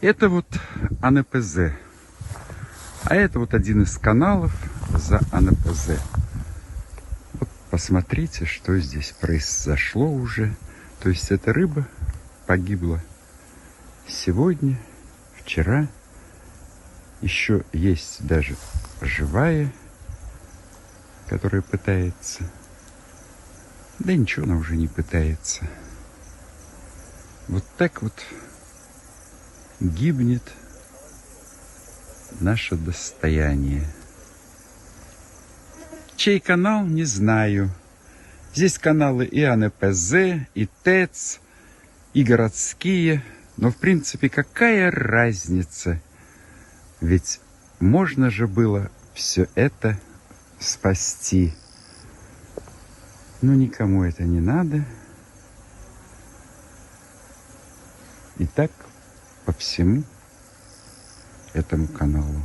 Это вот АНПЗ. А это вот один из каналов за АНПЗ. Вот посмотрите, что здесь произошло уже. То есть эта рыба погибла сегодня, вчера. Еще есть даже живая, которая пытается. Да ничего она уже не пытается. Вот так вот гибнет наше достояние. Чей канал, не знаю. Здесь каналы и АНПЗ, и ТЭЦ, и городские. Но в принципе какая разница? Ведь можно же было все это спасти. Но никому это не надо. И так по всему этому каналу.